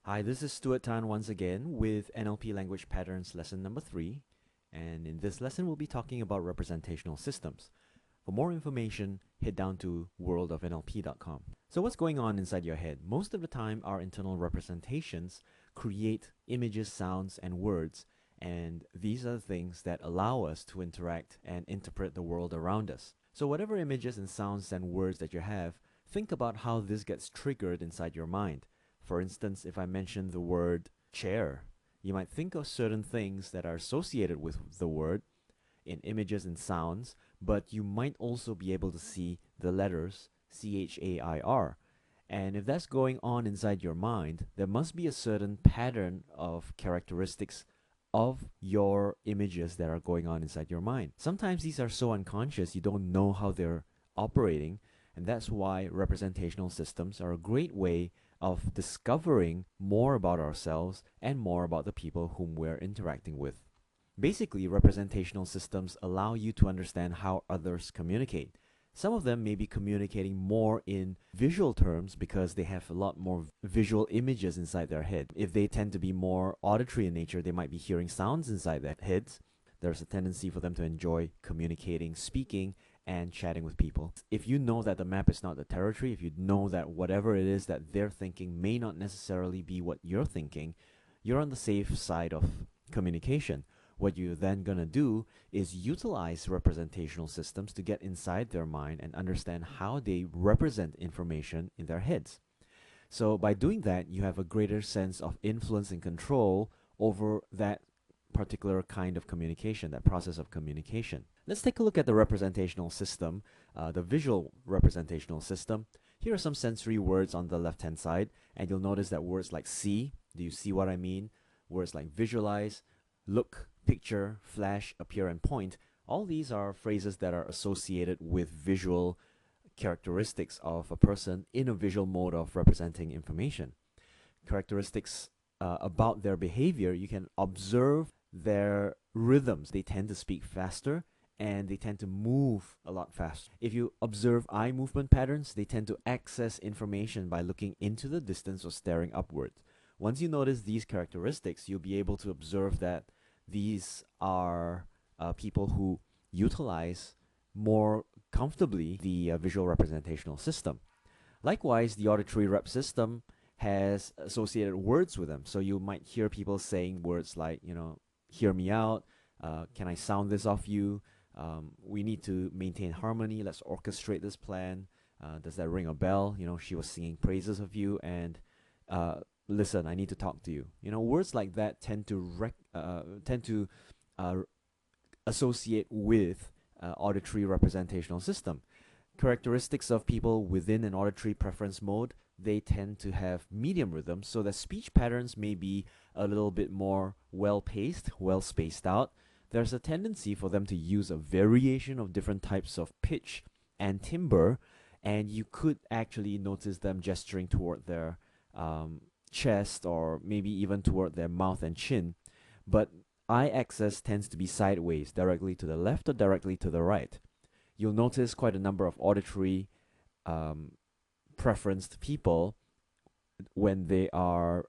Hi, this is Stuart Tan once again with NLP Language Patterns lesson number 3, and in this lesson we'll be talking about representational systems. For more information, head down to worldofnlp.com. So what's going on inside your head? Most of the time our internal representations create images, sounds, and words, and these are the things that allow us to interact and interpret the world around us. So whatever images and sounds and words that you have, think about how this gets triggered inside your mind. For instance, if I mention the word chair, you might think of certain things that are associated with the word in images and sounds, but you might also be able to see the letters CHAIR. And if that's going on inside your mind, there must be a certain pattern of characteristics of your images that are going on inside your mind. Sometimes these are so unconscious you don't know how they're operating, and that's why representational systems are a great way of discovering more about ourselves and more about the people whom we're interacting with. Basically, representational systems allow you to understand how others communicate. Some of them may be communicating more in visual terms because they have a lot more visual images inside their head. If they tend to be more auditory in nature, they might be hearing sounds inside their heads. There's a tendency for them to enjoy communicating, speaking, and chatting with people. If you know that the map is not the territory, if you know that whatever it is that they're thinking may not necessarily be what you're thinking, you're on the safe side of communication. What you're then going to do is utilize representational systems to get inside their mind and understand how they represent information in their heads. So by doing that, you have a greater sense of influence and control over that particular kind of communication, that process of communication. Let's take a look at the representational system, the visual representational system. Here are some sensory words on the left-hand side, and you'll notice that words like see, do you see what I mean? Words like visualize, look, picture, flash, appear, and point. All these are phrases that are associated with visual characteristics of a person in a visual mode of representing information. Characteristics about their behavior, you can observe their rhythms. They tend to speak faster and they tend to move a lot faster. If you observe eye movement patterns, they tend to access information by looking into the distance or staring upwards. Once you notice these characteristics, you'll be able to observe that these are people who utilize more comfortably the visual representational system. Likewise, the auditory rep system has associated words with them. So you might hear people saying words like, hear me out, can I sound this off you, we need to maintain harmony, let's orchestrate this plan, does that ring a bell, she was singing praises of you, and listen, I need to talk to you. Words like that tend to associate with auditory representational system. Characteristics of people within an auditory preference mode, they tend to have medium rhythm, so the speech patterns may be a little bit more well-paced, well-spaced out. There's a tendency for them to use a variation of different types of pitch and timbre, and you could actually notice them gesturing toward their chest or maybe even toward their mouth and chin. But eye access tends to be sideways, directly to the left or directly to the right. You'll notice quite a number of auditory preferenced people when they are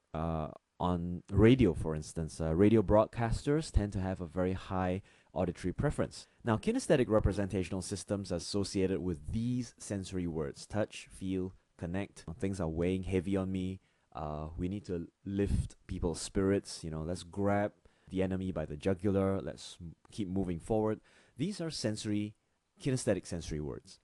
on radio, for instance. Radio broadcasters tend to have a very high auditory preference. Now, kinesthetic representational systems are associated with these sensory words: touch, feel, connect. Things are weighing heavy on me. We need to lift people's spirits. Let's grab the enemy by the jugular. Let's keep moving forward. These are kinesthetic sensory words.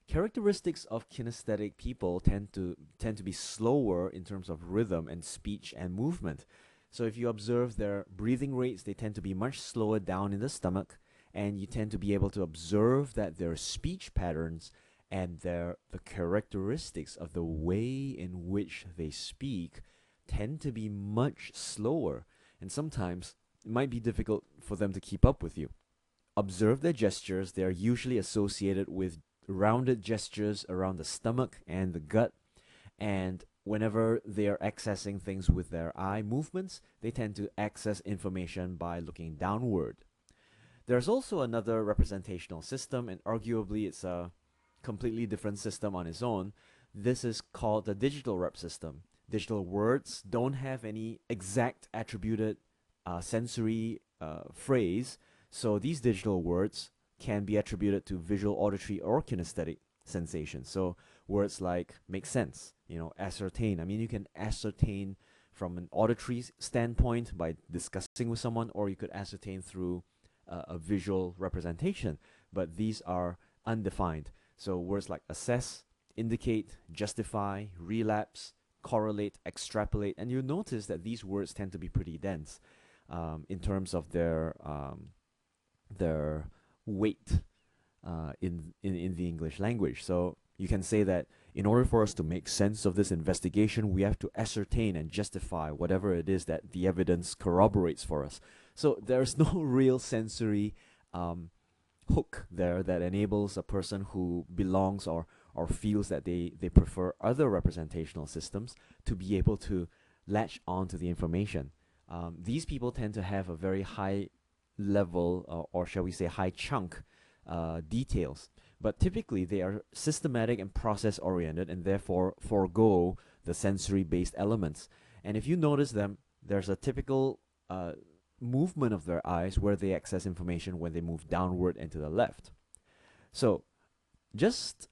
Characteristics of kinesthetic people tend to be slower in terms of rhythm and speech and movement. So if you observe their breathing rates, they tend to be much slower down in the stomach, and you tend to be able to observe that their speech patterns and the characteristics of the way in which they speak tend to be much slower, and sometimes it might be difficult for them to keep up with you. Observe their gestures. They are usually associated with rounded gestures around the stomach and the gut, and whenever they are accessing things with their eye movements, they tend to access information by looking downward. There's also another representational system, and arguably it's a completely different system on its own. This is called the digital rep system. Digital words don't have any exact attributed sensory phrase, so these digital words can be attributed to visual, auditory, or kinesthetic sensations. So words like make sense, ascertain. I mean, you can ascertain from an auditory standpoint by discussing with someone, or you could ascertain through a visual representation, but these are undefined. So words like assess, indicate, justify, relapse, correlate, extrapolate, and you'll notice that these words tend to be pretty dense in terms of their weight in the English language. So you can say that in order for us to make sense of this investigation, we have to ascertain and justify whatever it is that the evidence corroborates for us. So there's no real sensory hook there that enables a person who belongs or feels that they prefer other representational systems to be able to latch on to the information. These people tend to have a very high level, or shall we say high chunk details. But typically they are systematic and process oriented and therefore forego the sensory based elements. And if you notice them, there's a typical movement of their eyes where they access information when they move downward and to the left. So just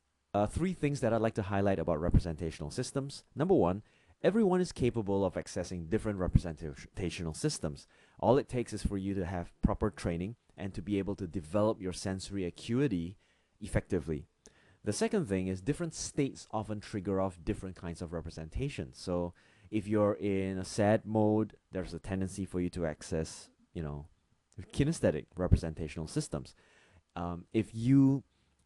three things that I'd like to highlight about representational systems. Number one, everyone is capable of accessing different representational systems. All it takes is for you to have proper training and to be able to develop your sensory acuity effectively. The second thing is different states often trigger off different kinds of representation. So if you're in a sad mode, there's a tendency for you to access, kinesthetic representational systems. If you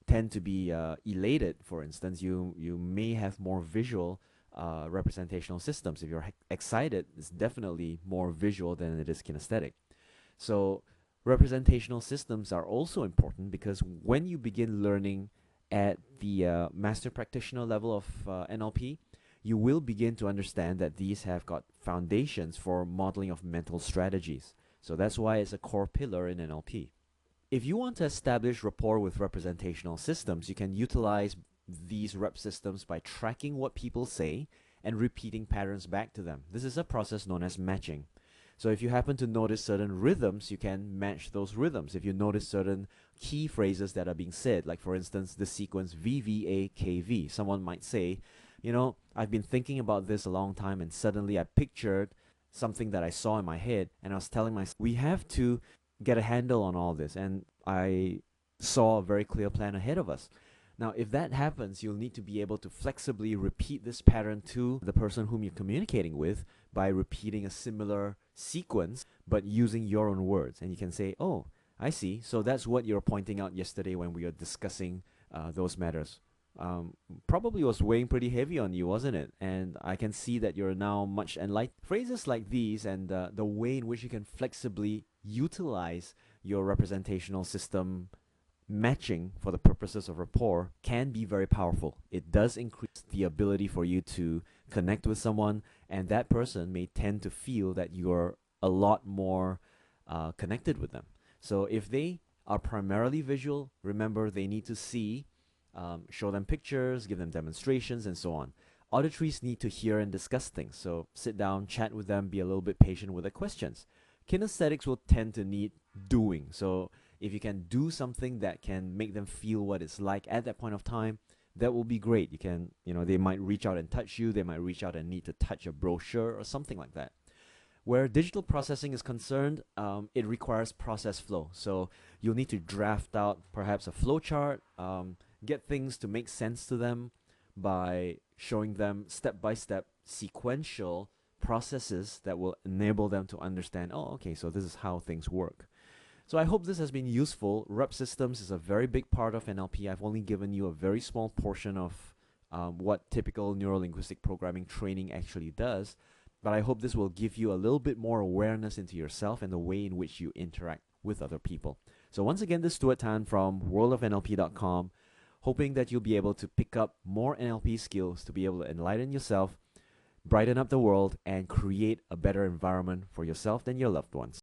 tend to be elated, for instance, you may have more visual representational systems. If you're excited, it's definitely more visual than it is kinesthetic. So representational systems are also important because when you begin learning at the master practitioner level of NLP, you will begin to understand that these have got foundations for modeling of mental strategies. So that's why it's a core pillar in NLP. If you want to establish rapport with representational systems, you can utilize these rep systems by tracking what people say and repeating patterns back to them. This is a process known as matching. So if you happen to notice certain rhythms, you can match those rhythms. If you notice certain key phrases that are being said, like for instance, the sequence VVAKV, someone might say, I've been thinking about this a long time and suddenly I pictured something that I saw in my head and I was telling myself, we have to get a handle on all this, and I saw a very clear plan ahead of us. Now, if that happens, you'll need to be able to flexibly repeat this pattern to the person whom you're communicating with by repeating a similar sequence, but using your own words. And you can say, oh, I see. So that's what you were pointing out yesterday when we were discussing those matters. Probably was weighing pretty heavy on you, wasn't it? And I can see that you're now much enlightened. Phrases like these and the way in which you can flexibly utilize your representational system matching for the purposes of rapport can be very powerful. It does increase the ability for you to connect with someone, and that person may tend to feel that you're a lot more connected with them. So if they are primarily visual, remember they need to see, show them pictures, give them demonstrations, and so on. Auditories need to hear and discuss things, so sit down, chat with them, be a little bit patient with the questions. Kinesthetics will tend to need doing, so if you can do something that can make them feel what it's like at that point of time, that will be great. You can, they might reach out and touch you, they might reach out and need to touch a brochure or something like that. Where digital processing is concerned, it requires process flow. So you'll need to draft out perhaps a flow chart, get things to make sense to them by showing them step-by-step sequential processes that will enable them to understand, oh, okay, so this is how things work. So I hope this has been useful. Rep systems is a very big part of NLP. I've only given you a very small portion of what typical neuro-linguistic programming training actually does, but I hope this will give you a little bit more awareness into yourself and the way in which you interact with other people. So once again, this is Stuart Tan from worldofnlp.com, hoping that you'll be able to pick up more NLP skills to be able to enlighten yourself, brighten up the world, and create a better environment for yourself and your loved ones.